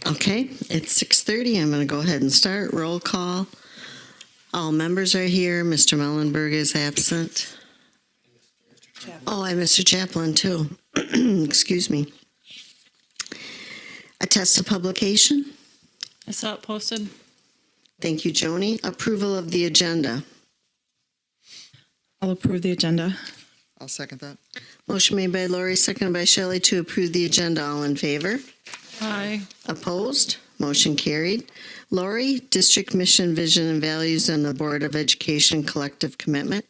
Okay, it's 6:30. I'm going to go ahead and start. Roll call. All members are here. Mr. Mellenberg is absent. Oh, and Mr. Chaplin, too. Excuse me. Attest to publication. I saw it posted. Thank you, Joni. Approval of the agenda. I'll approve the agenda. I'll second that. Motion made by Lori, seconded by Shelley to approve the agenda. All in favor? Aye. Opposed? Motion carried. Lori, District Mission, Vision, and Values, and the Board of Education Collective Commitment.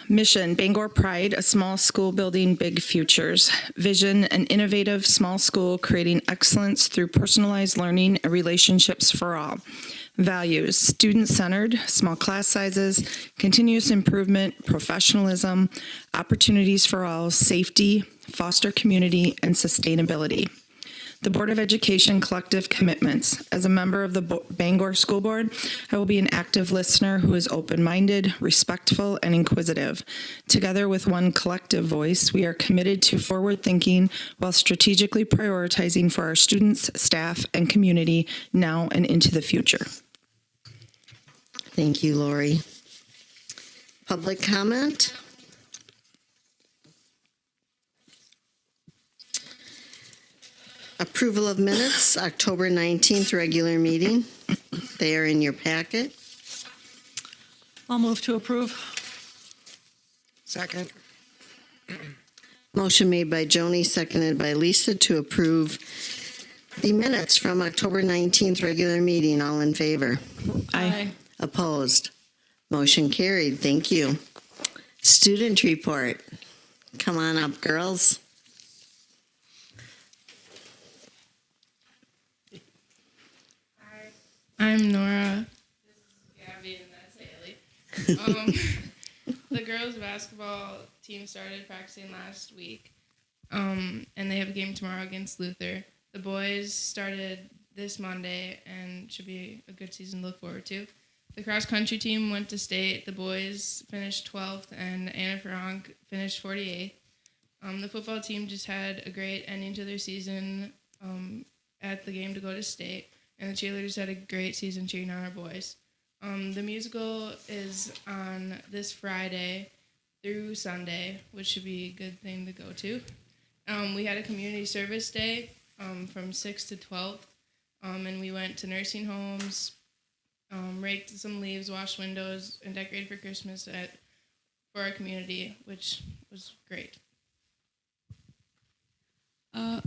Mission, Bangor Pride, a small school building big futures. Vision, an innovative small school creating excellence through personalized learning and relationships for all. Values, student-centered, small class sizes, continuous improvement, professionalism, opportunities for all, safety, foster community, and sustainability. The Board of Education collective commitments. As a member of the Bangor School Board, I will be an active listener who is open-minded, respectful, and inquisitive. Together with one collective voice, we are committed to forward thinking while strategically prioritizing for our students, staff, and community now and into the future. Thank you, Lori. Public comment? Approval of minutes, October 19th, regular meeting. They are in your packet. I'll move to approve. Second. Motion made by Joni, seconded by Lisa to approve the minutes from October 19th, regular meeting. All in favor? Aye. Opposed? Motion carried. Thank you. Student report. Come on up, girls. I'm Nora. This is Gabby, and that's Haley. The girls' basketball team started practicing last week, and they have a game tomorrow against Luther. The boys started this Monday and should be a good season to look forward to. The cross-country team went to state. The boys finished 12th, and Anna Frank finished 48th. The football team just had a great ending to their season at the game to go to state. And the cheerleaders had a great season cheering on our boys. The musical is on this Friday through Sunday, which should be a good thing to go to. We had a community service day from 6 to 12, and we went to nursing homes, raked some leaves, washed windows, and decorated for Christmas for our community, which was great.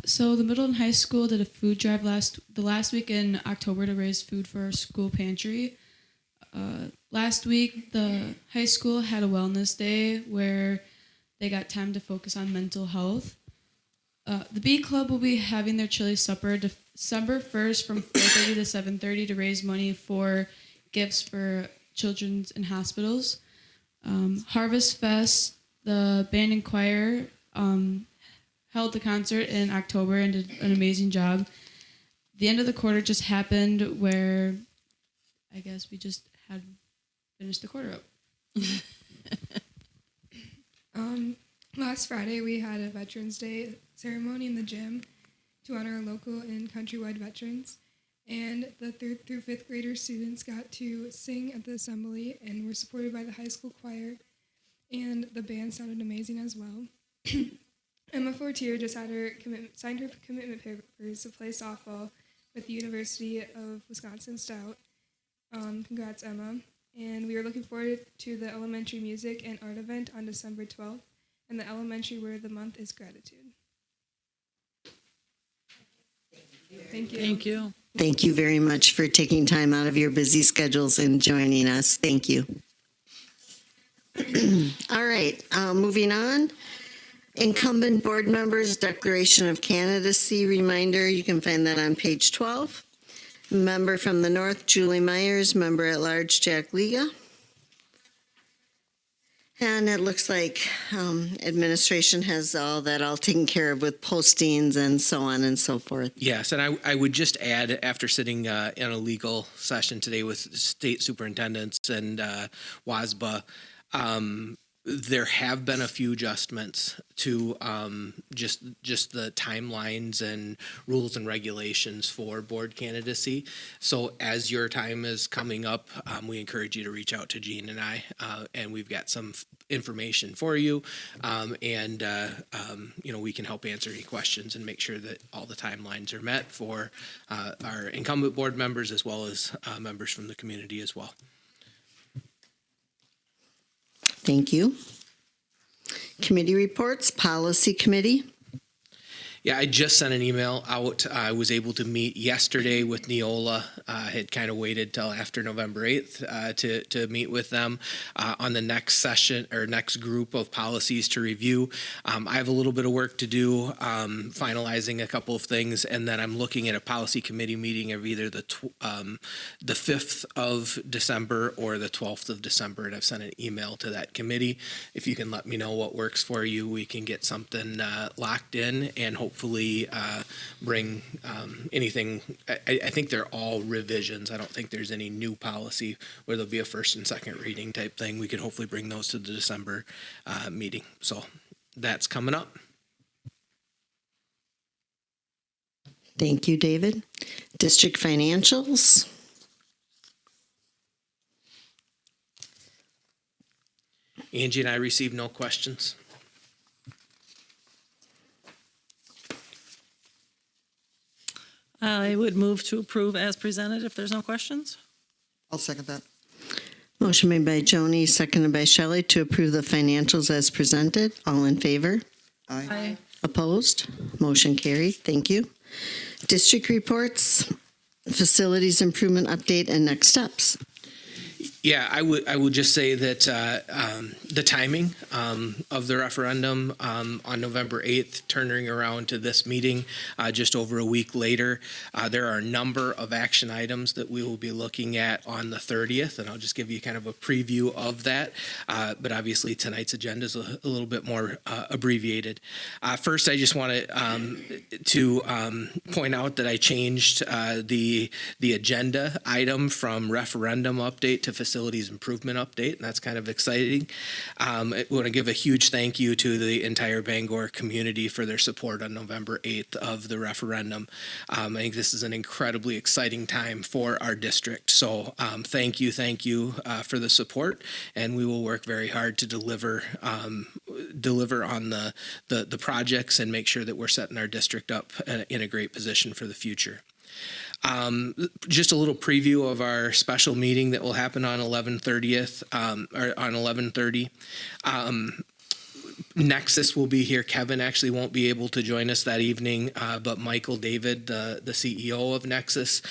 So the middle and high school did a food drive the last week in October to raise food for our school pantry. Last week, the high school had a wellness day where they got time to focus on mental health. The Bee Club will be having their chili supper December 1st from 4:30 to 7:30 to raise money for gifts for children in hospitals. Harvest Fest, the band and choir held the concert in October and did an amazing job. The end of the quarter just happened where I guess we just had finished the quarter up. Last Friday, we had a Veterans Day ceremony in the gym to honor local and countrywide veterans. And the 3rd through 5th grader students got to sing at the assembly and were supported by the high school choir. And the band sounded amazing as well. Emma Fortier just signed her commitment papers to play softball with the University of Wisconsin Stout. Congrats, Emma. And we are looking forward to the elementary music and art event on December 12th. And the elementary word of the month is gratitude. Thank you. Thank you. Thank you very much for taking time out of your busy schedules and joining us. Thank you. All right, moving on. Incumbent board members, declaration of candidacy reminder. You can find that on page 12. Member from the North, Julie Myers. Member at large, Jack Liga. And it looks like administration has all taken care of with postings and so on and so forth. Yes, and I would just add, after sitting in a legal session today with state superintendents and WASBA, there have been a few adjustments to just the timelines and rules and regulations for board candidacy. So as your time is coming up, we encourage you to reach out to Jean and I, and we've got some information for you, and we can help answer any questions and make sure that all the timelines are met for our incumbent board members as well as members from the community as well. Thank you. Committee reports, Policy Committee. Yeah, I just sent an email out. I was able to meet yesterday with Neola. I had kind of waited till after November 8th to meet with them on the next session or next group of policies to review. I have a little bit of work to do, finalizing a couple of things, and then I'm looking at a policy committee meeting of either the 5th of December or the 12th of December, and I've sent an email to that committee. If you can let me know what works for you, we can get something locked in and hopefully bring anything. I think they're all revisions. I don't think there's any new policy where there'll be a first and second reading type thing. We could hopefully bring those to the December meeting. So that's coming up. Thank you, David. District financials. Angie and I received no questions. I would move to approve as presented if there's no questions. I'll second that. Motion made by Joni, seconded by Shelley to approve the financials as presented. All in favor? Aye. Opposed? Motion carried. Thank you. District reports, facilities improvement update, and next steps. Yeah, I would just say that the timing of the referendum on November 8th, turning around to this meeting just over a week later, there are a number of action items that we will be looking at on the 30th, and I'll just give you kind of a preview of that. But obviously tonight's agenda is a little bit more abbreviated. First, I just wanted to point out that I changed the agenda item from referendum update to facilities improvement update, and that's kind of exciting. I want to give a huge thank you to the entire Bangor community for their support on November 8th of the referendum. I think this is an incredibly exciting time for our district. So thank you for the support, and we will work very hard to deliver on the projects and make sure that we're setting our district up in a great position for the future. Just a little preview of our special meeting that will happen on 11/30. Nexus will be here. Kevin actually won't be able to join us that evening, but Michael David, the CEO of Nexus,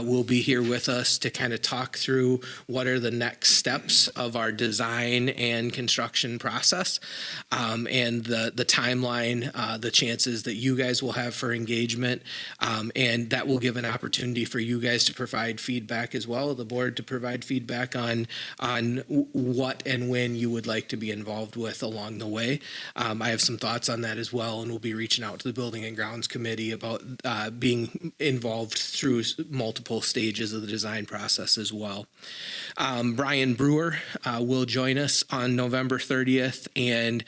will be here with us to kind of talk through what are the next steps of our design and construction process, and the timeline, the chances that you guys will have for engagement, and that will give an opportunity for you guys to provide feedback as well, the board to provide feedback on what and when you would like to be involved with along the way. I have some thoughts on that as well, and we'll be reaching out to the Building and Grounds Committee about being involved through multiple stages of the design process as well. Brian Brewer will join us on November 30th, and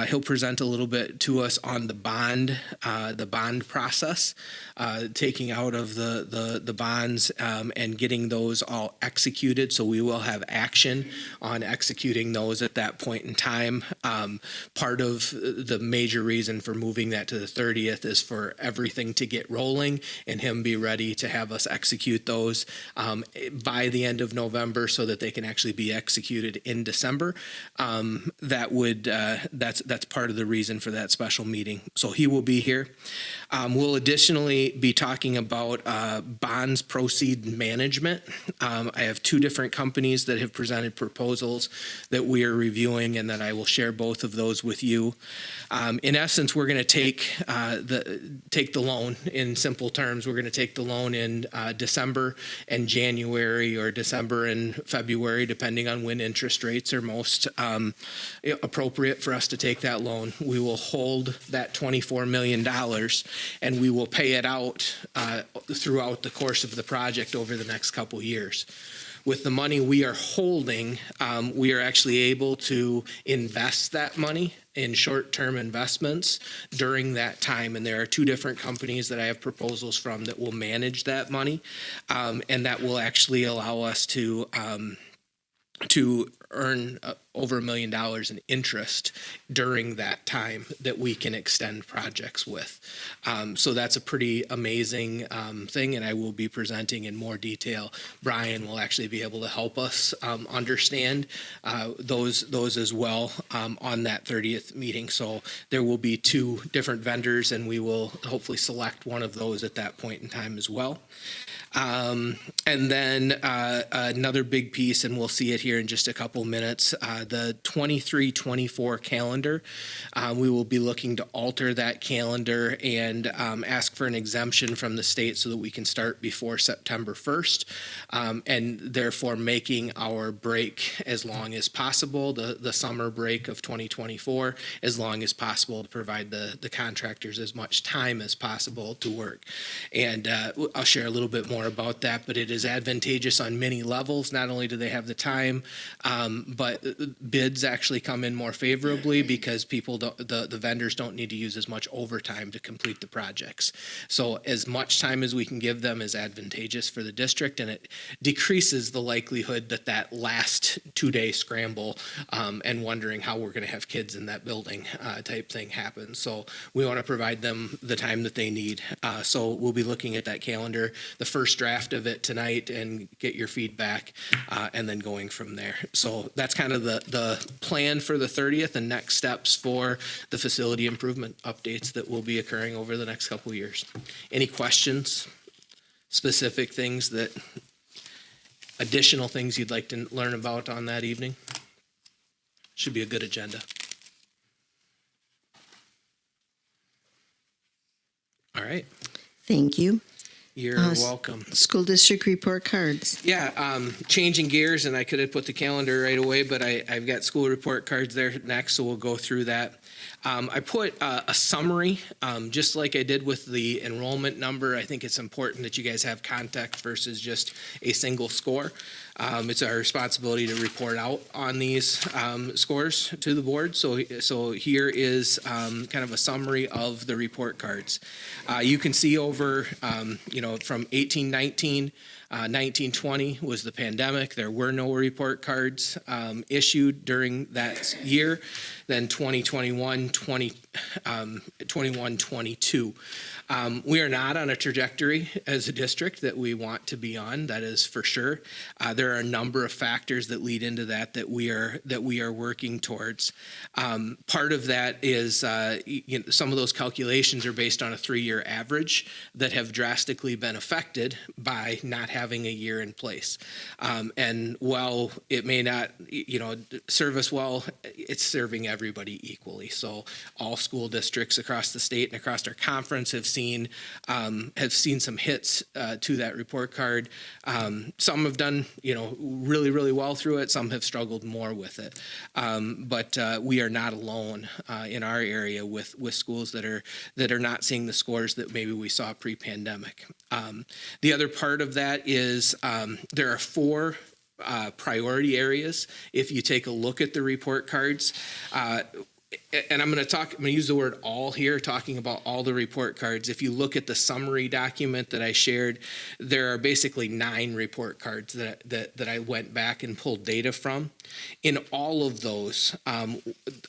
he'll present a little bit to us on the bond process, taking out of the bonds and getting those all executed. So we will have action on executing those at that point in time. Part of the major reason for moving that to the 30th is for everything to get rolling and him be ready to have us execute those by the end of November so that they can actually be executed in December. That's part of the reason for that special meeting. So he will be here. We'll additionally be talking about bonds proceed management. I have two different companies that have presented proposals that we are reviewing, and that I will share both of those with you. In essence, we're going to take the loan. In simple terms, we're going to take the loan in December and January, or December and February, depending on when interest rates are most appropriate for us to take that loan. We will hold that $24 million, and we will pay it out throughout the course of the project over the next couple years. with the money we are holding, we are actually able to invest that money in short-term investments during that time. And there are two different companies that I have proposals from that will manage that money, and that will actually allow us to earn over $1 million in interest during that time that we can extend projects with. So that's a pretty amazing thing, and I will be presenting in more detail. Brian will actually be able to help us understand those as well on that 30th meeting. So there will be two different vendors, and we will hopefully select one of those at that point in time as well. And then another big piece, and we'll see it here in just a couple minutes, the 23-24 calendar. We will be looking to alter that calendar and ask for an exemption from the state so that we can start before September 1st, and therefore making our break as long as possible, the summer break of 2024, as long as possible, to provide the contractors as much time as possible to work. And I'll share a little bit more about that, but it is advantageous on many levels. Not only do they have the time, but bids actually come in more favorably because the vendors don't need to use as much overtime to complete the projects. So as much time as we can give them is advantageous for the district, and it decreases the likelihood that last 2-day scramble and wondering how we're going to have kids in that building type thing happens. So we want to provide them the time that they need. So we'll be looking at that calendar, the first draft of it tonight, and get your feedback, and then going from there. So that's kind of the plan for the 30th and next steps for the facility improvement updates that will be occurring over the next couple of years. Any questions, specific things additional things you'd like to learn about on that evening? Should be a good agenda. All right. Thank you. You're welcome. School district report cards. Yeah, changing gears, and I could have put the calendar right away, but I've got school report cards there next, so we'll go through that. I put a summary, just like I did with the enrollment number. I think it's important that you guys have context versus just a single score. It's our responsibility to report out on these scores to the board. So here is kind of a summary of the report cards. You can see over, from 1819, 1920 was the pandemic. There were no report cards issued during that year. Then 2021, 21, 22. We are not on a trajectory as a district that we want to be on. That is for sure. There are a number of factors that lead into that we are working towards. Part of that is some of those calculations are based on a 3-year average that have drastically been affected by not having a year in place. And while it may not serve us well, it's serving everybody equally. So all school districts across the state and across our conference have seen some hits to that report card. Some have done really, really well through it. Some have struggled more with it. But we are not alone in our area with schools that are not seeing the scores that maybe we saw pre-pandemic. The other part of that is there are 4 priority areas. If you take a look at the report cards, and I'm going to use the word all here, talking about all the report cards. If you look at the summary document that I shared, there are basically 9 report cards that I went back and pulled data from. In all of those,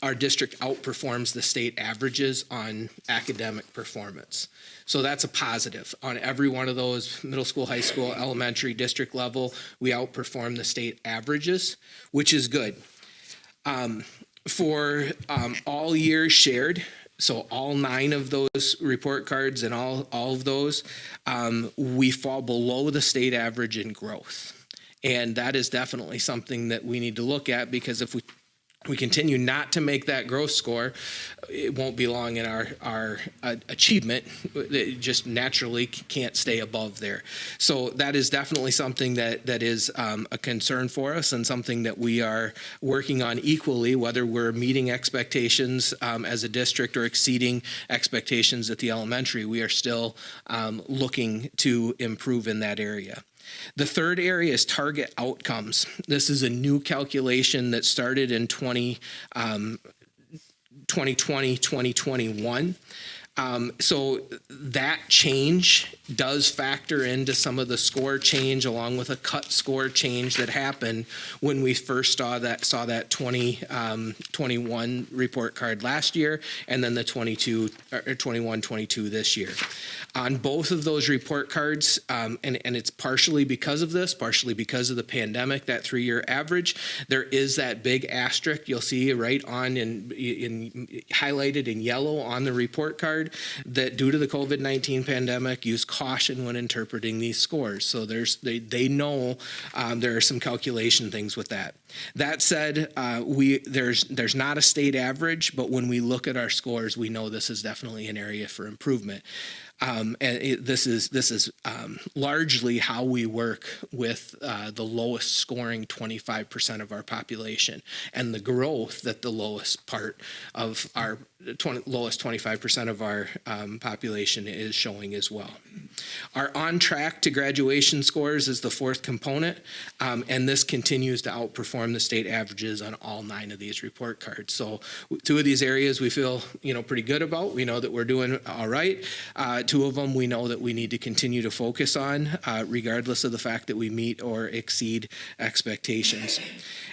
our district outperforms the state averages on academic performance. So that's a positive. On every one of those, middle school, high school, elementary, district level, we outperform the state averages, which is good. For all years shared, so all 9 of those report cards and all of those, we fall below the state average in growth. And that is definitely something that we need to look at, because if we continue not to make that growth score, it won't be long in our achievement. It just naturally can't stay above there. So that is definitely something that is a concern for us, and something that we are working on equally, whether we're meeting expectations as a district or exceeding expectations at the elementary. We are still looking to improve in that area. The third area is target outcomes. This is a new calculation that started in 2020, 2021. So that change does factor into some of the score change, along with a cut score change that happened when we first saw that 2021 report card last year, and then the 21-22 this year. On both of those report cards, and it's partially because of this, partially because of the pandemic, that 3-year average, there is that big asterisk you'll see right on in highlighted in yellow on the report card, that due to the COVID-19 pandemic, use caution when interpreting these scores. So they know there are some calculation things with that. That said, there's not a state average, but when we look at our scores, we know this is definitely an area for improvement. This is largely how we work with the lowest scoring 25% of our population, and the growth that the lowest part of our lowest 25% of our population is showing as well. Our on track to graduation scores is the fourth component, and this continues to outperform the state averages on all 9 of these report cards. So 2 of these areas we feel pretty good about. We know that we're doing all right. 2 of them we know that we need to continue to focus on, regardless of the fact that we meet or exceed expectations.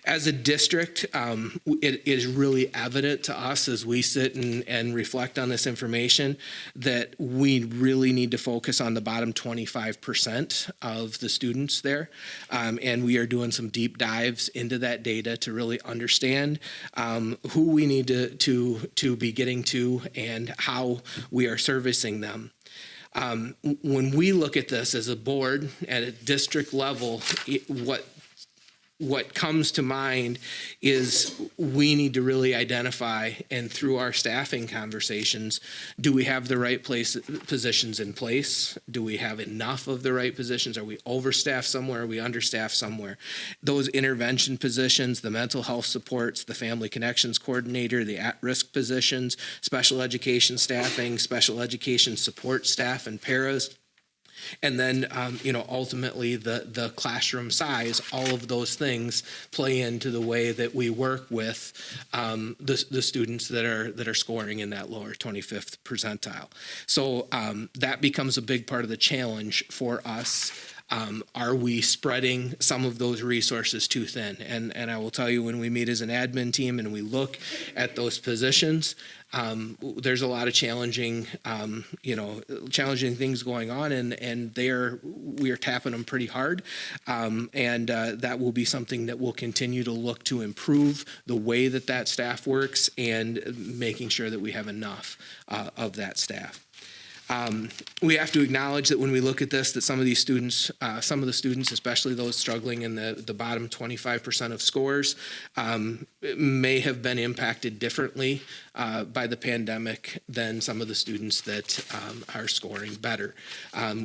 As a district, it is really evident to us as we sit and reflect on this information that we really need to focus on the bottom 25% of the students there. And we are doing some deep dives into that data to really understand who we need to be getting to and how we are servicing them. When we look at this as a board at a district level, what comes to mind is we need to really identify, and through our staffing conversations, do we have the right positions in place? Do we have enough of the right positions? Are we overstaffed somewhere? Are we understaffed somewhere? Those intervention positions, the mental health supports, the family connections coordinator, the at-risk positions, special education staffing, special education support staff and paras, and then, ultimately the classroom size, all of those things play into the way that we work with the students that are scoring in that lower 25th percentile. So that becomes a big part of the challenge for us. Are we spreading some of those resources too thin? And I will tell you, when we meet as an admin team and we look at those positions, there's a lot of challenging things going on, and we are tapping them pretty hard. And that will be something that we'll continue to look to improve the way that staff works, and making sure that we have enough of that staff. We have to acknowledge that when we look at this, that some of the students, especially those struggling in the bottom 25% of scores, may have been impacted differently by the pandemic than some of the students that are scoring better.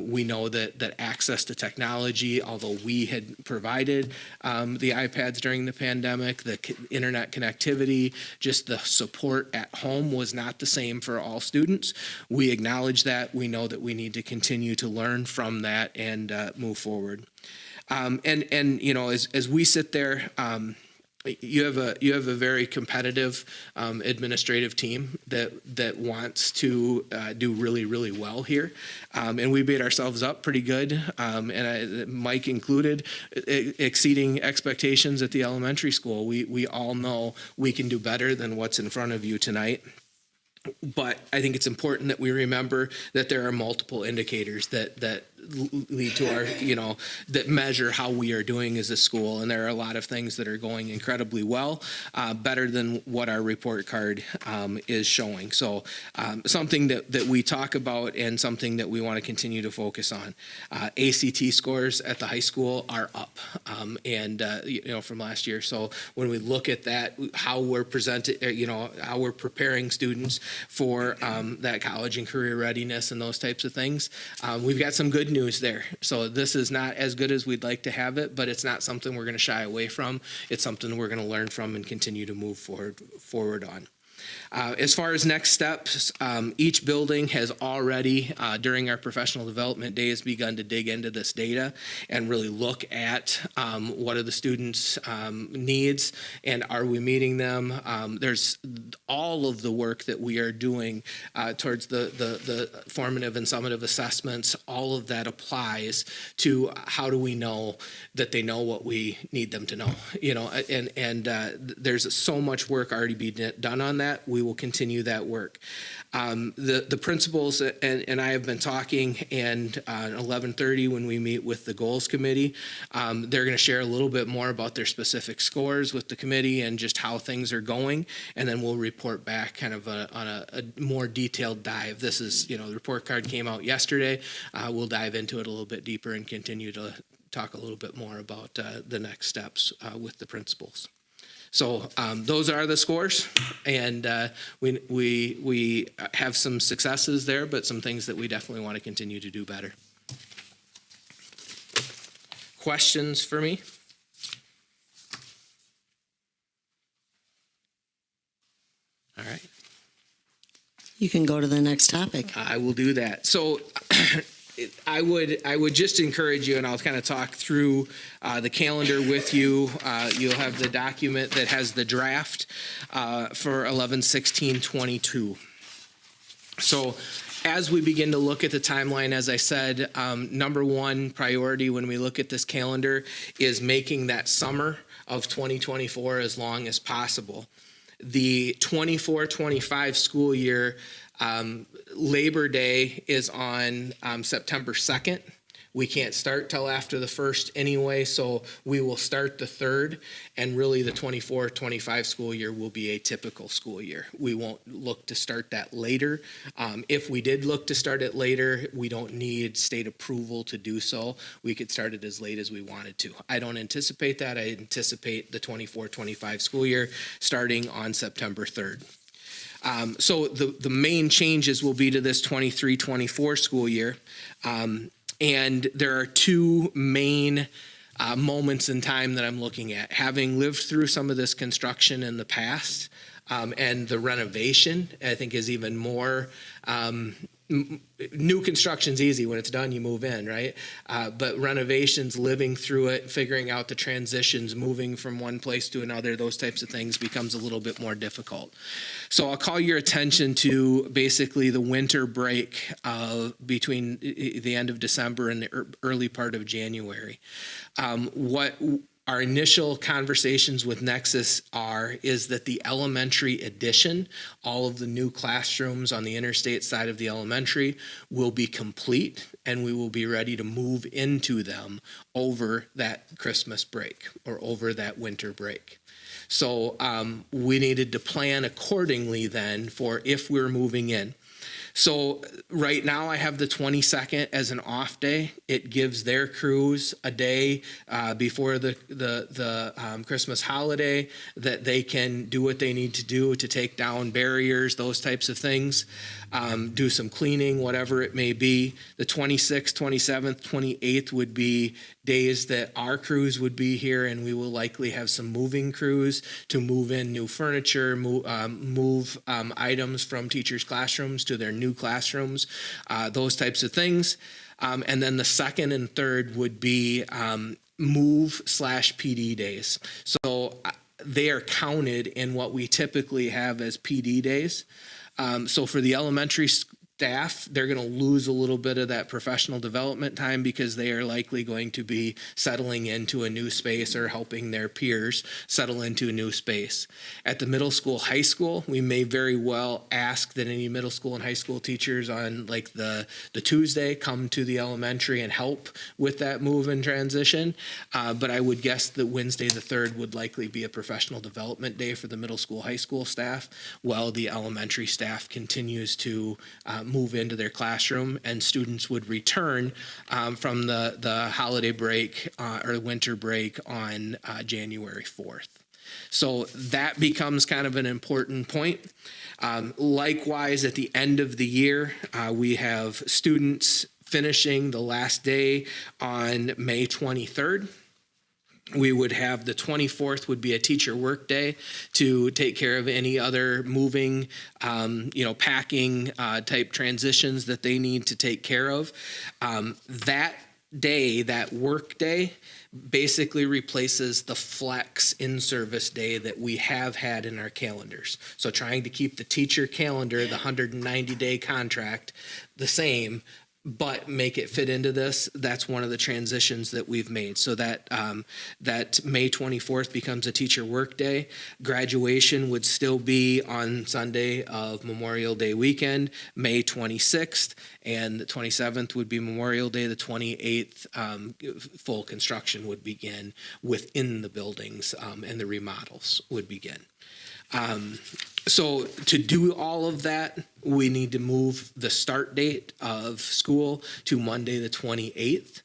We know that access to technology, although we had provided the iPads during the pandemic, the internet connectivity, just the support at home was not the same for all students. We acknowledge that. We know that we need to continue to learn from that and move forward. As we sit there, you have a very competitive administrative team that wants to do really, really well here, and we beat ourselves up pretty good, and Mike included, exceeding expectations at the elementary school. We all know we can do better than what's in front of you tonight. But I think it's important that we remember that there are multiple indicators that lead to our, that measure how we are doing as a school. And there are a lot of things that are going incredibly well, better than what our report card is showing. So something that we talk about and something that we want to continue to focus on. ACT scores at the high school are up, from last year. So when we look at that, how we're presented, how we're preparing students for that college and career readiness and those types of things, we've got some good news there. So this is not as good as we'd like to have it, but it's not something we're going to shy away from. It's something we're going to learn from and continue to move forward on. As far as next steps, each building has already, during our professional development days, begun to dig into this data and really look at what are the students' needs and are we meeting them. There's all of the work that we are doing towards the formative and summative assessments. All of that applies to how do we know that they know what we need them to know. There's so much work already being done on that. We will continue that work. The principals and I have been talking, and at 11:30 when we meet with the goals committee, they're going to share a little bit more about their specific scores with the committee and just how things are going, and then we'll report back kind of on a more detailed dive. This is, the report card came out yesterday. We'll dive into it a little bit deeper and continue to talk a little bit more about the next steps with the principals. So those are the scores, and we have some successes there, but some things that we definitely want to continue to do better. Questions for me? All right. You can go to the next topic. I will do that. So I would just encourage you, and I'll kind of talk through the calendar with you. You'll have the document that has the draft for 11/16/22. So as we begin to look at the timeline, as I said, number one priority when we look at this calendar is making that summer of 2024 as long as possible. The 24-25 school year, Labor Day is on September 2nd. We can't start till after the 1st anyway, so we will start the 3rd, and really the 24-25 school year will be a typical school year. We won't look to start that later. If we did look to start it later, we don't need state approval to do so. We could start it as late as we wanted to. I don't anticipate that. I anticipate the 24-25 school year starting on September 3rd. So the main changes will be to this 23-24 school year. And there are two main moments in time that I'm looking at. Having lived through some of this construction in the past, and the renovation, I think, is even more. New construction's easy. When it's done, you move in, right? But renovations, living through it, figuring out the transitions, moving from one place to another, those types of things becomes a little bit more difficult. So I'll call your attention to basically the winter break between the end of December and the early part of January. What our initial conversations with Nexus is that the elementary addition, all of the new classrooms on the interstate side of the elementary, will be complete, and we will be ready to move into them over that Christmas break or over that winter break. So we needed to plan accordingly then for if we're moving in. So right now I have the 22nd as an off day. It gives their crews a day before the Christmas holiday that they can do what they need to do to take down barriers, those types of things, do some cleaning, whatever it may be. The 26th, 27th, 28th would be days that our crews would be here, and we will likely have some moving crews to move in new furniture, move items from teachers' classrooms to their new classrooms, those types of things. And then the 2nd and 3rd would be move/PD days. So they are counted in what we typically have as PD days. So for the elementary staff, they're going to lose a little bit of that professional development time because they are likely going to be settling into a new space or helping their peers settle into a new space. At the middle school, high school, we may very well ask that any middle school and high school teachers on like the Tuesday come to the elementary and help with that move and transition. But I would guess that Wednesday the 3rd would likely be a professional development day for the middle school, high school staff, while the elementary staff continues to move into their classroom, and students would return from the holiday break or winter break on January 4th. So that becomes kind of an important point. Likewise, at the end of the year, we have students finishing the last day on May 23rd. We would have the 24th would be a teacher work day to take care of any other moving, packing type transitions that they need to take care of. That day, that work day, basically replaces the flex in-service day that we have had in our calendars. So trying to keep the teacher calendar, the 190-day contract, the same, but make it fit into this. That's one of the transitions that we've made. So that that May 24th becomes a teacher work day. Graduation would still be on Sunday of Memorial Day weekend, May 26th, and the 27th would be Memorial Day. The 28th, full construction would begin within the buildings, and the remodels would begin. So to do all of that, we need to move the start date of school to Monday, the 28th.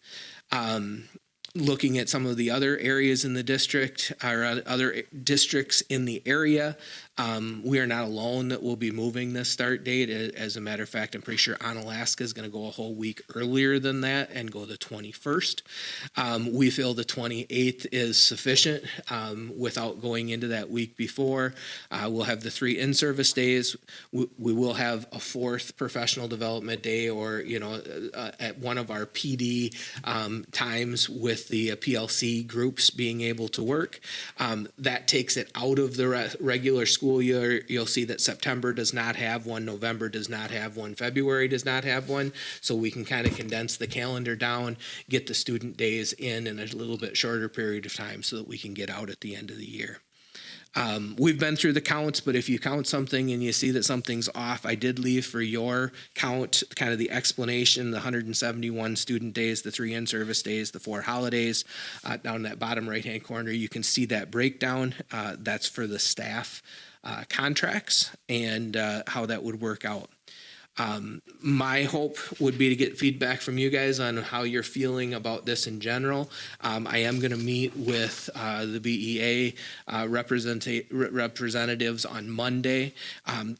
Looking at some of the other areas in the district, or other districts in the area, we are not alone that we'll be moving this start date. As a matter of fact, I'm pretty sure Onalaska is going to go a whole week earlier than that and go the 21st. We feel the 28th is sufficient without going into that week before. We'll have the 3 in-service days. We will have a 4th professional development day, or at one of our PD times with the PLC groups being able to work. That takes it out of the regular school year. You'll see that September does not have one, November does not have one, February does not have one. So we can kind of condense the calendar down, get the student days in a little bit shorter period of time so that we can get out at the end of the year. We've been through the counts, but if you count something and you see that something's off, I did leave for your count kind of the explanation, the 171 student days, the 3 in-service days, the 4 holidays. Down in that bottom right-hand corner, you can see that breakdown. That's for the staff contracts and how that would work out. My hope would be to get feedback from you guys on how you're feeling about this in general. I am going to meet with the BEA representatives on Monday.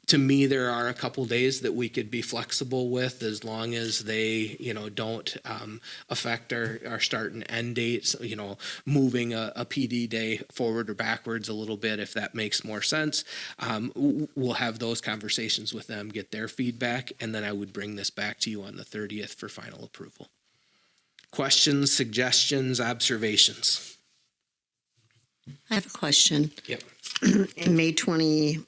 To me, there are a couple days that we could be flexible with, as long as they, don't affect our start and end dates. Moving a PD day forward or backwards a little bit, if that makes more sense. We'll have those conversations with them, get their feedback, and then I would bring this back to you on the 30th for final approval. Questions, suggestions, observations? I have a question. Yep. In May 23rd,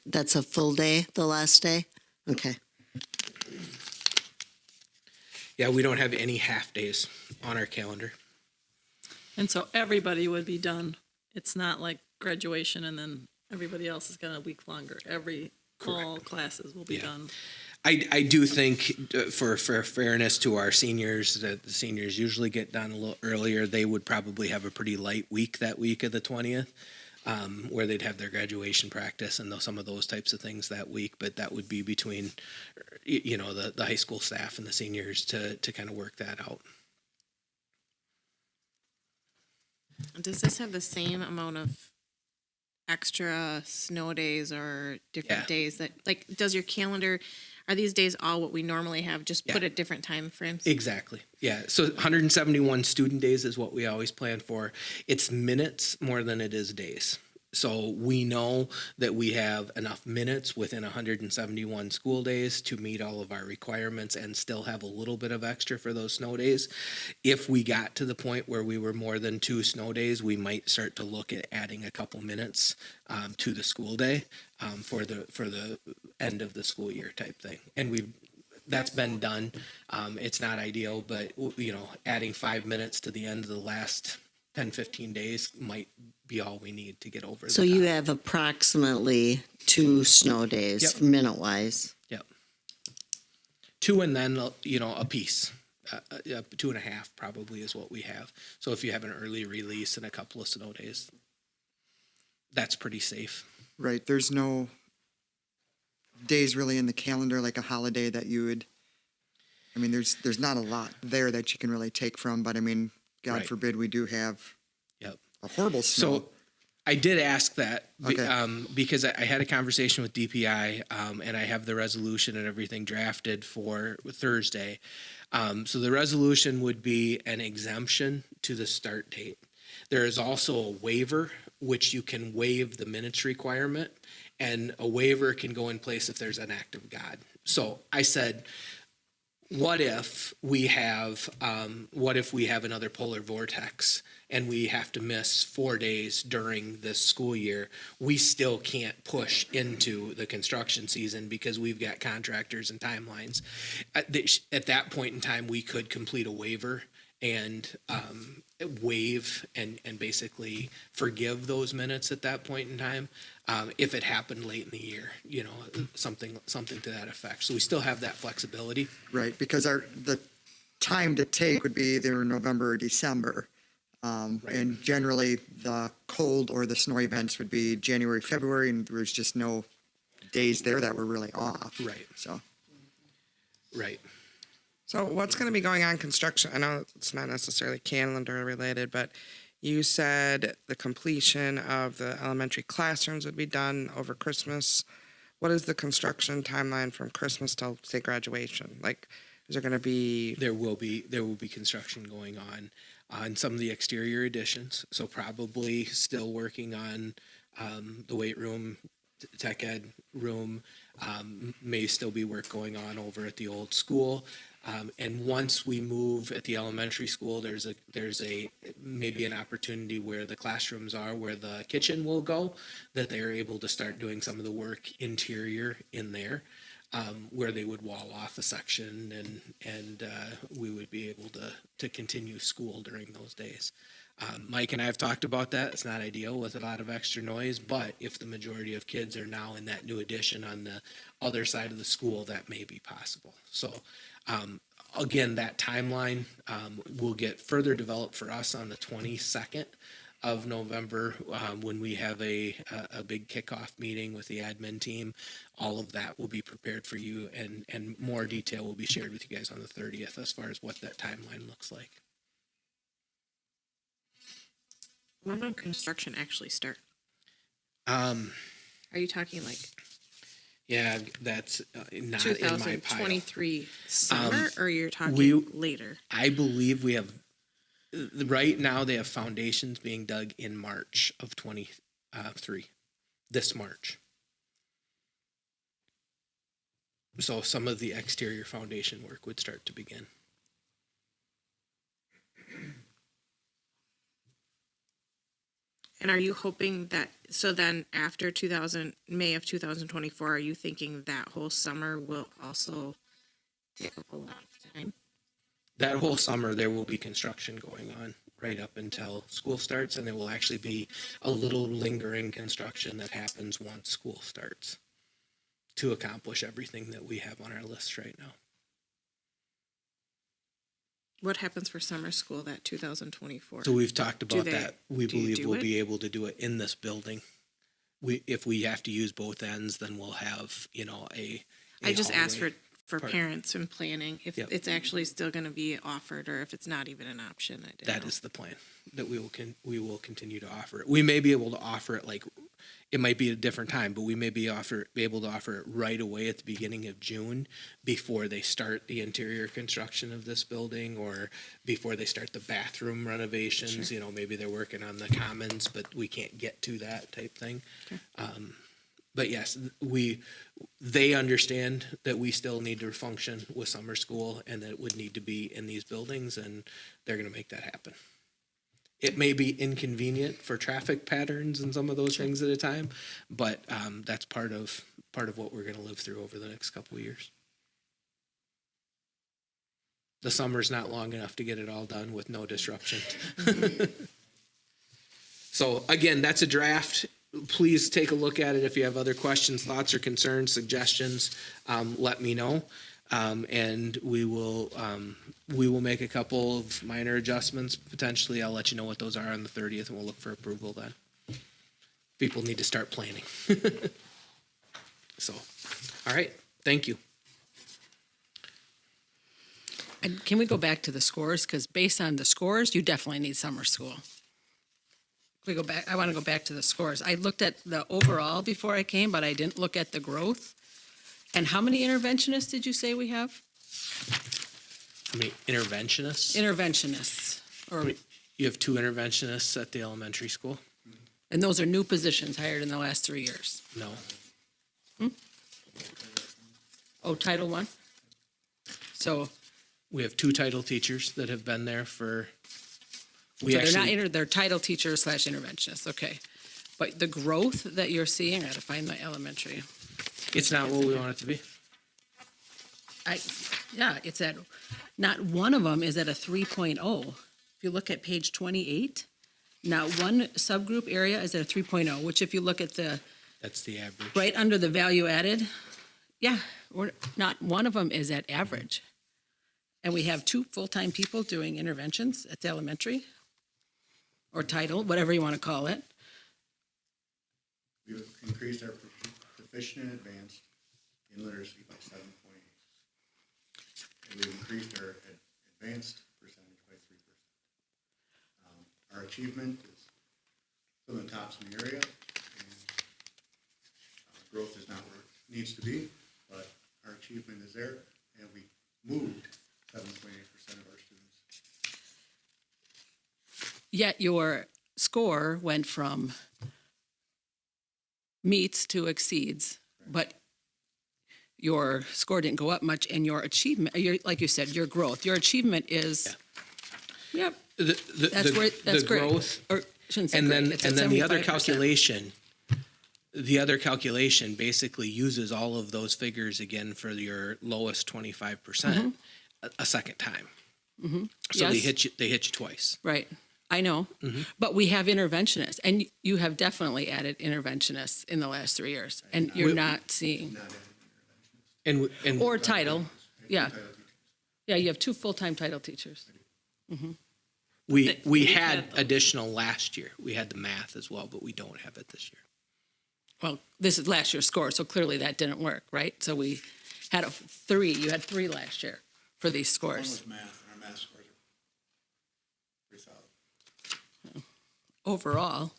that's a full day, the last day? Okay. Yeah, we don't have any half days on our calendar. And so everybody would be done. It's not like graduation and then everybody else is got a week longer. All classes will be done. I do think for fairness to our seniors, that the seniors usually get done a little earlier. They would probably have a pretty light week that week of the 20th, where they'd have their graduation practice and some of those types of things that week. But that would be between, the high school staff and the seniors to kind of work that out. Does this have the same amount of extra snow days or different days that, does your calendar, are these days all what we normally have, just put at different time frames? Exactly. Yeah. So 171 student days is what we always plan for. It's minutes more than it is days. So we know that we have enough minutes within 171 school days to meet all of our requirements and still have a little bit of extra for those snow days. If we got to the point where we were more than 2 snow days, we might start to look at adding a couple minutes to the school day for the end of the school year type thing. And that's been done. It's not ideal, but adding 5 minutes to the end of the last 10, 15 days might be all we need to get over. So you have approximately 2 snow days, Yep. minute-wise. Yep. 2 and then, a piece. 2.5 probably is what we have. So if you have an early release and a couple of snow days, that's pretty safe. Right, there's no days really in the calendar, like a holiday that you would, there's not a lot there that you can really take from, but God Right. forbid we do have Yep. a horrible snow. So I did ask that Okay. because I had a conversation with DPI and I have the resolution and everything drafted for Thursday. So the resolution would be an exemption to the start date. There is also a waiver, which you can waive the minutes requirement, and a waiver can go in place if there's an act of God. So I said, what if we have another polar vortex and we have to miss 4 days during this school year? We still can't push into the construction season because we've got contractors and timelines. At that point in time, we could complete a waiver and waive and basically forgive those minutes at that point in time. If it happened late in the year, something to that effect. So we still have that flexibility. Right, because the time to take would be either November or December. And generally, the cold or the snow events would be January, February, and there's just no days there that were really off. Right. So, Right. So what's going to be going on construction? I know it's not necessarily calendar related, but you said the completion of the elementary classrooms would be done over Christmas. What is the construction timeline from Christmas till, say, graduation? Like, is there going to be? There will be construction going on some of the exterior additions. So probably still working on the weight room, tech ed room. May still be work going on over at the old school. And once we move at the elementary school, there's maybe an opportunity where the classrooms are, where the kitchen will go, that they're able to start doing some of the work interior in there, where they would wall off a section and we would be able to continue school during those days. Mike and I have talked about that. It's not ideal with a lot of extra noise, but if the majority of kids are now in that new addition on the other side of the school, that may be possible. So, again, that timeline will get further developed for us on the 22nd of November when we have a big kickoff meeting with the admin team. All of that will be prepared for you, and more detail will be shared with you guys on the 30th as far as what that timeline looks like. When will construction actually start? Are you talking like Yeah, that's not in my pile. 2023 summer, or you're talking later? I believe we have, right now they have foundations being dug in March of 23, this March. So some of the exterior foundation work would start to begin. And are you hoping that, so then after May of 2024, are you thinking that whole summer will also take up a lot of time? That whole summer, there will be construction going on right up until school starts, and there will actually be a little lingering construction that happens once school starts to accomplish everything that we have on our list right now. What happens for summer school that 2024? So we've talked about that. We do you believe do we'll it? be able to do it in this building. If we have to use both ends, then we'll have, I just asked hallway for part. parents and planning, if Yep. it's actually still going to be offered or if it's not even an option. I didn't That know. is the plan, that we will continue to offer it. We may be able to offer it like it might be a different time, but we may be able to offer it right away at the beginning of June before they start the interior construction of this building or before they start the bathroom renovations. You know, maybe they're working on the commons, but we can't get to that type thing. But yes, they understand that we still need to function with summer school and that it would need to be in these buildings, and they're going to make that happen. It may be inconvenient for traffic patterns and some of those things at a time, but that's part of what we're going to live through over the next couple of years. The summer's not long enough to get it all done with no disruption. So again, that's a draft. Please take a look at it. If you have other questions, thoughts, or concerns, suggestions, let me know. And we will make a couple of minor adjustments. Potentially, I'll let you know what those are on the 30th, and we'll look for approval then. People need to start planning. So, all right. Thank you. And can we go back to the scores? Because based on the scores, you definitely need summer school. Can we go back? I want to go back to the scores. I looked at the overall before I came, but I didn't look at the growth. And how many interventionists did you say we have? How many interventionists? Interventionists. Or, You have 2 interventionists at the elementary school? and those are new positions hired in the last 3 years. No. Oh, Title I? So, We have 2 title teachers that have been there for. they're title teachers / interventionists, okay. But the growth that you're seeing, I gotta find my elementary. It's not what we want it to be. It's at, not one of them is at a 3.0. If you look at page 28, not one subgroup area is at a 3.0, which if you look at That's the average. right under the value added, not one of them is at average. And we have 2 full-time people doing interventions at the elementary, or title, whatever you want to call it. We've increased our proficient and advanced in literacy by 7.8. And we've increased our advanced percentage by 3%. Our achievement is some of the tops in the area, and growth is not where it needs to be, but our achievement is there, and we moved 7.8% of our students. Yet your score went from meets to exceeds, but your score didn't go up much, and your achievement, like you said, your growth, your achievement is, yep, that's great. Growth, Or shouldn't say and great, then it's at the other 75%. calculation. The other calculation basically uses all of those figures again for your lowest 25% a second time. So Yes. they hit you twice. Right, I know, but we have interventionists, and you have definitely added interventionists in the last 3 years, and you're not seeing, And or title, yeah. Title teachers. Yeah, you have 2 full-time title teachers. we had additional last year. We had the math as well, but we don't have it this year. Well, this is last year's score, so clearly that didn't work, right? So we had you had 3 last year for these One scores. was math, and our math scores are pretty solid. Overall.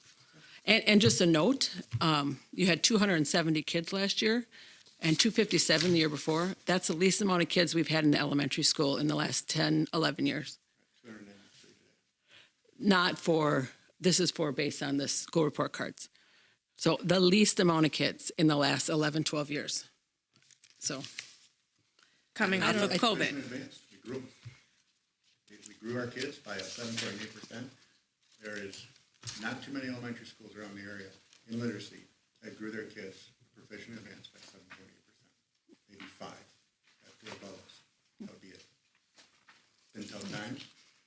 And just a note, you had 270 kids last year and 257 the year before. That's the least amount of kids we've had in the elementary school in the last 10, 11 years. 293 today. Not for, this is for based on the school report cards. So the least amount of kids in the last 11, 12 years. So, Coming off of COVID. In advance, we grew our kids by 7.8%. There is not too many elementary schools around the area in literacy that grew their kids proficient and advanced by 7.8%. Maybe 5 at the above us. That would be it. Been tough times.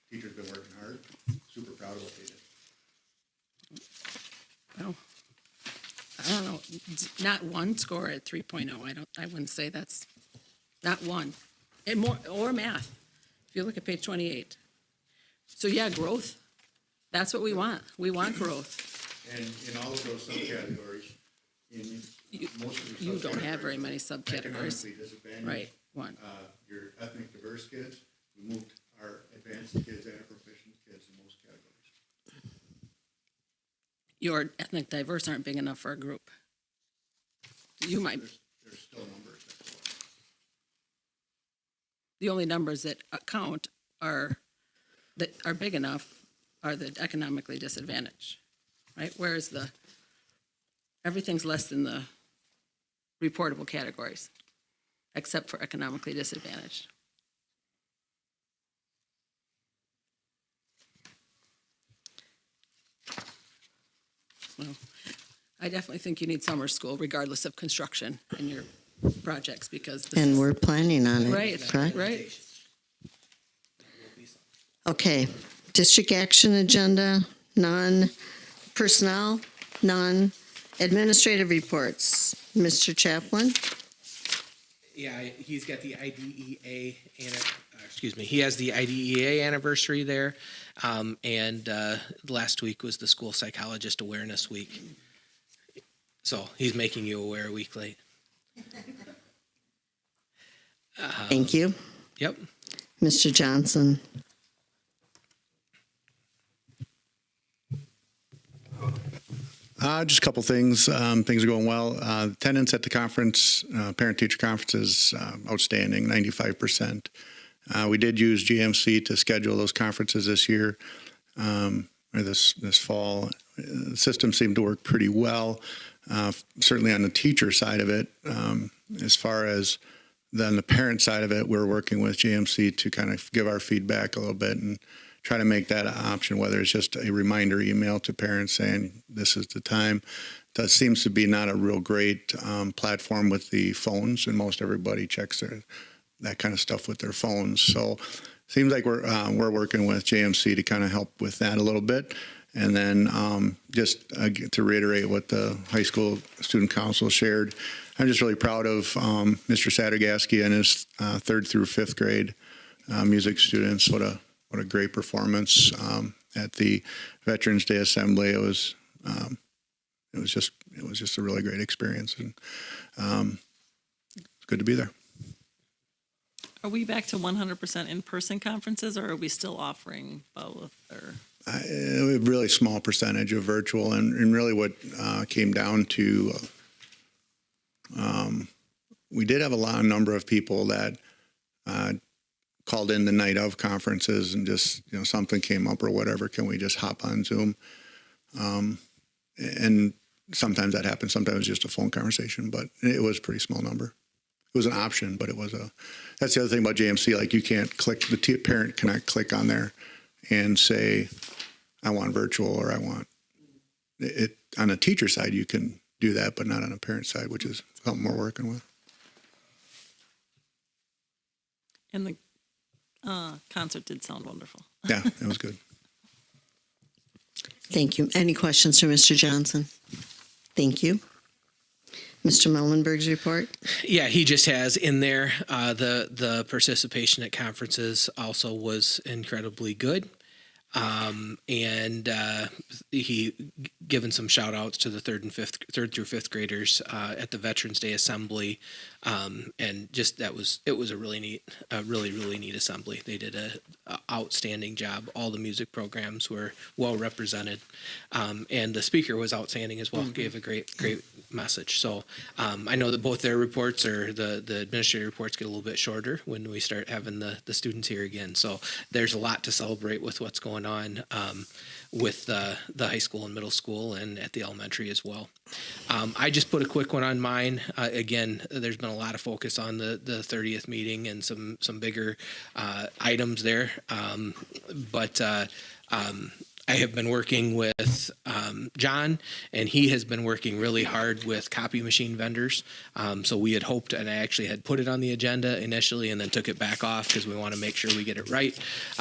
Teachers been working hard. Super proud of what they did. well, I don't know, not one score at 3.0. I wouldn't say that's, not one. And more, or math, if you look at page 28. So yeah, growth, that's what we want. We want growth. And in all of those subcategories, in most of the You don't have very subcategories, many subcategories. economically disadvantaged, Right, one. Your ethnic diverse kids, we moved our advanced kids and our proficient kids in most categories. your ethnic diverse aren't big enough for a group. You might, There's still numbers that go up. the only numbers that count that are big enough are the economically disadvantaged, right? Whereas everything's less than the reportable categories, except for economically disadvantaged. Well, I definitely think you need summer school regardless of construction in your projects because. And we're planning on it, Right, correct? right. Okay, district action agenda, none. Personnel, none. Administrative reports. Mr. Chaplin? Yeah, he's got the IDEA, he has the IDEA anniversary there. And last week was the School Psychologist Awareness Week. So he's making you aware a week late. Thank you. Yep. Mr. Johnson? Just a couple things. Things are going well. Attendance at the conference, parent-teacher conference is outstanding, 95%. We did use GMC to schedule those conferences this year, or this fall. The system seemed to work pretty well, certainly on the teacher side of it. As far as then the parent side of it, we're working with GMC to kind of give our feedback a little bit and try to make that an option, whether it's just a reminder email to parents saying this is the time. That seems to be not a real great platform with the phones, and most everybody checks that kind of stuff with their phones. So seems like we're working with JMC to kind of help with that a little bit. And then just to reiterate what the high school student council shared, I'm just really proud of Mr. Sattergaski and his 3rd through 5th grade music students. What a great performance at the Veterans Day Assembly. It was just a really great experience, and it's good to be there. Are we back to 100% in-person conferences, or are we still offering both? Or A really small percentage of virtual, and really what came down to, we did have a number of people that called in the night of conferences and just, something came up or whatever, can we just hop on Zoom? And sometimes that happens. Sometimes it's just a phone conversation, but it was a pretty small number. It was an option, but that's the other thing about JMC. Like, you can't click, the parent cannot click on there and say, I want virtual, or I want it. On a teacher side, you can do that, but not on a parent side, which is something we're working with. and the concert did sound wonderful. Yeah, it was good. Thank you. Any questions for Mr. Johnson? Thank you. Mr. Mellenberg's report? Yeah, he just has in there the participation at conferences also was incredibly good. And he given some shout outs to the third through fifth graders at the Veterans Day Assembly. And just it was a really neat assembly. They did a outstanding job. All the music programs were well represented. And the speaker was outstanding as well. Mm-hmm. Gave a great message. So I know that both their reports or the administrative reports get a little bit shorter when we start having the students here again. So there's a lot to celebrate with what's going on with the high school and middle school and at the elementary as well. I just put a quick one on mine. Again, there's been a lot of focus on the 30th meeting and some bigger items there. But I have been working with John, and he has been working really hard with copy machine vendors. So we had hoped, and I actually had put it on the agenda initially and then took it back off because we want to make sure we get it right.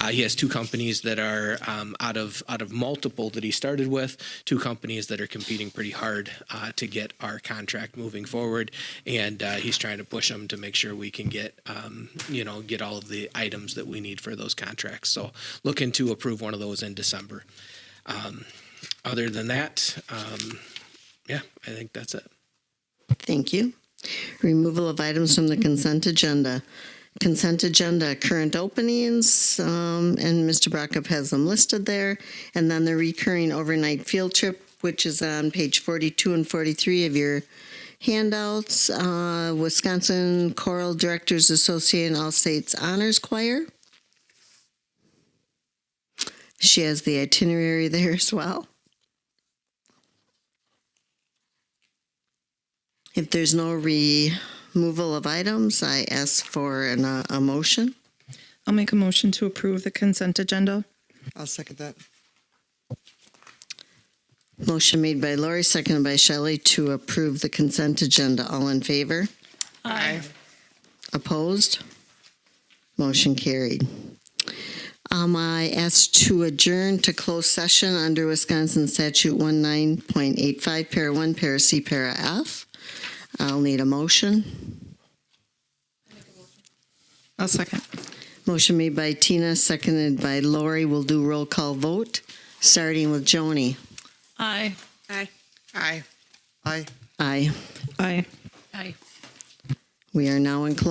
He has two companies that are out of multiple that he started with, two companies that are competing pretty hard to get our contract moving forward. And he's trying to push them to make sure we can get all of the items that we need for those contracts. So looking to approve one of those in December. Other than that, I think that's it. Thank you. Removal of items from the consent agenda. Consent agenda, current openings, and Mr. Brockup has them listed there. And then the recurring overnight field trip which is on page 42 and 43 of your handouts. Wisconsin Choral Directors Association All States Honors Choir. She has the itinerary there as well. If there's no removal of items, I ask for a motion. I'll make a motion to approve the consent agenda. I'll second that. Motion made by Lori, seconded by Shelley to approve the consent agenda. All in favor? Aye. Opposed? Motion carried. I ask to adjourn to closed session under Wisconsin Statute 19.85, para 1, para C, para F. I'll need a motion. I'll second. Motion made by Tina, seconded by Lori. We'll do roll call vote, starting with Joni. Aye. Aye. Aye. Aye. Aye. Aye. Aye. We are now in closed.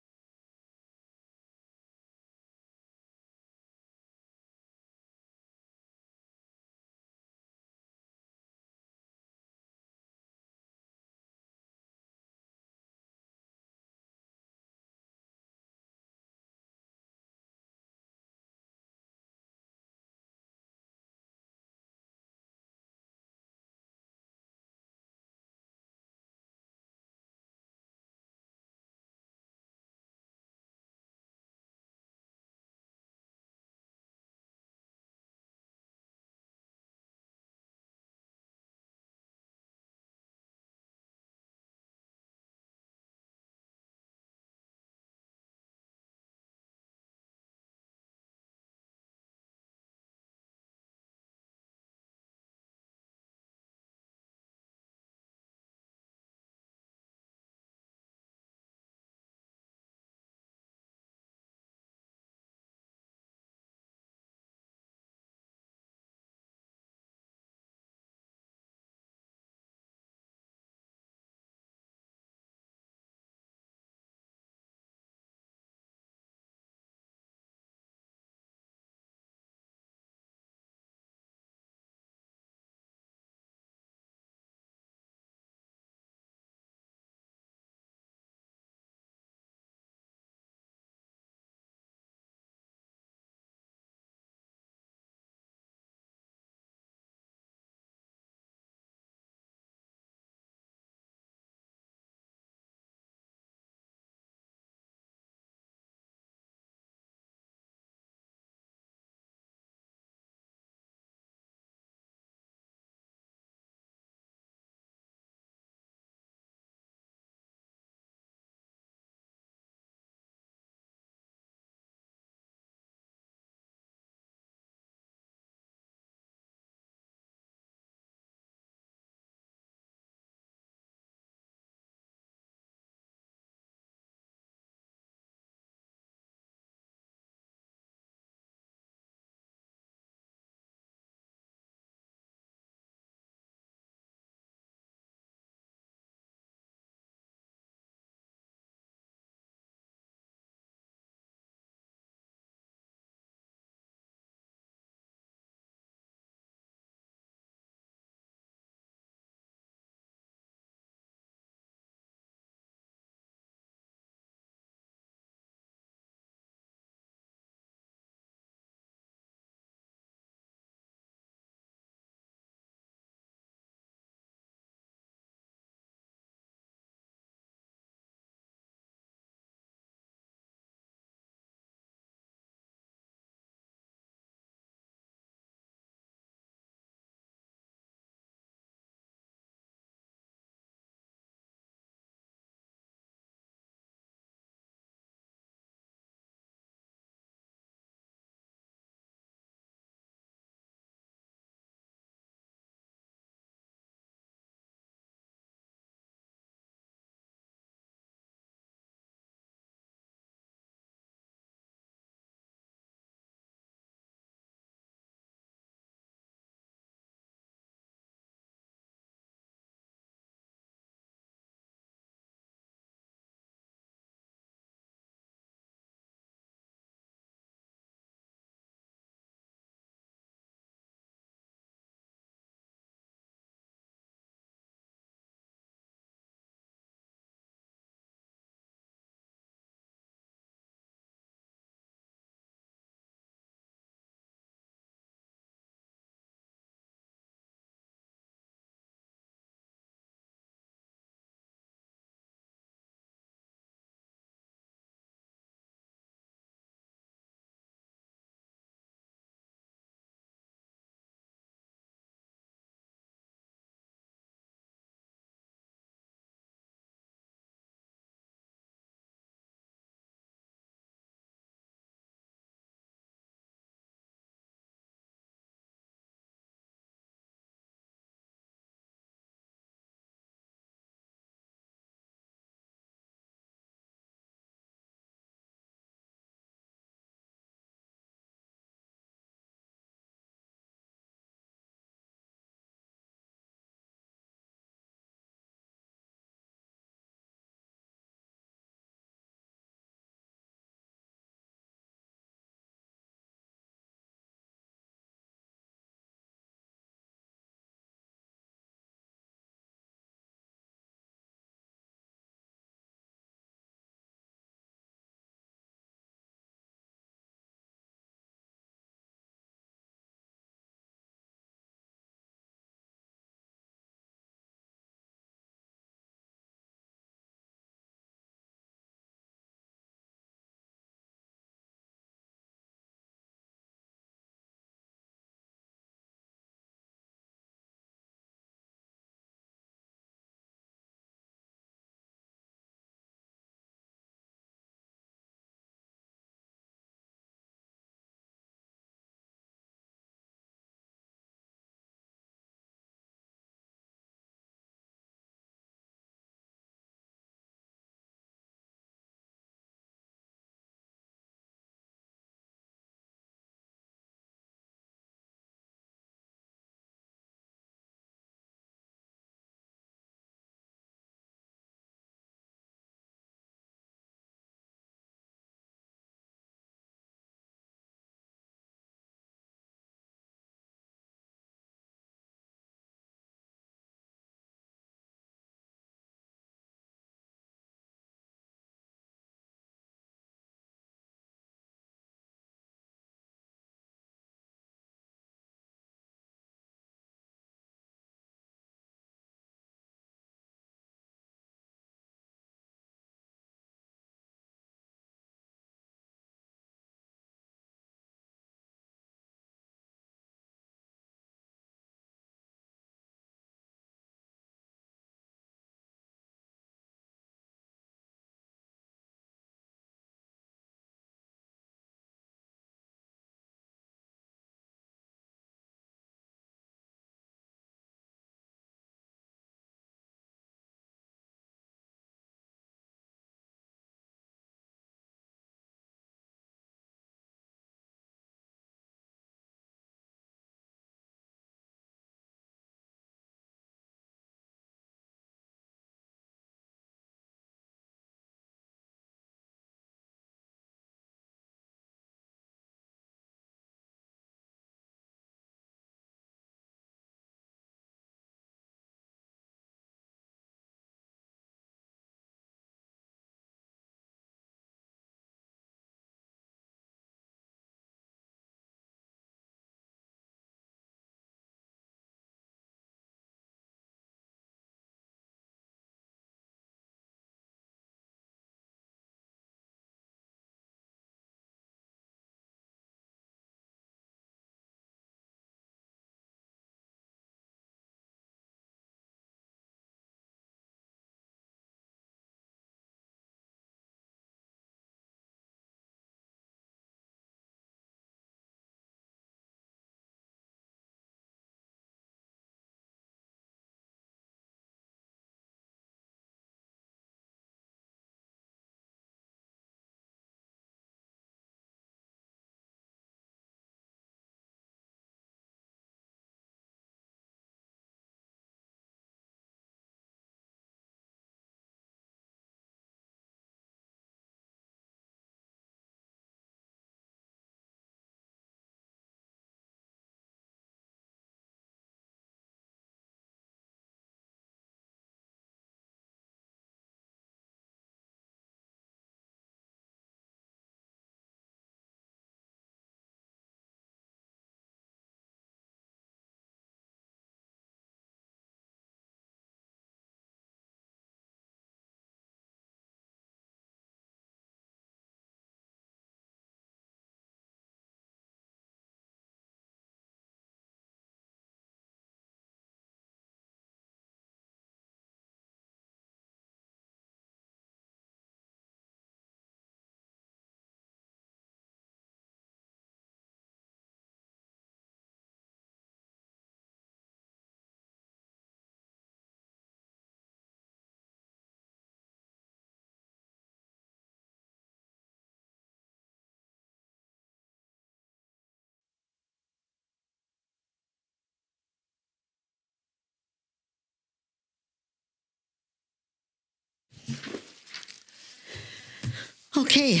Okay,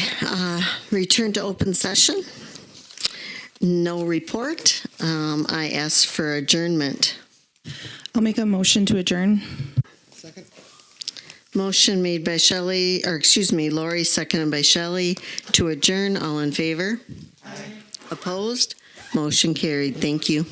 return to open session. No report. I ask for adjournment. I'll make a motion to adjourn. Second. Motion made by Lori, seconded by Shelley to adjourn. All in favor? Aye. Opposed? Motion carried. Thank you.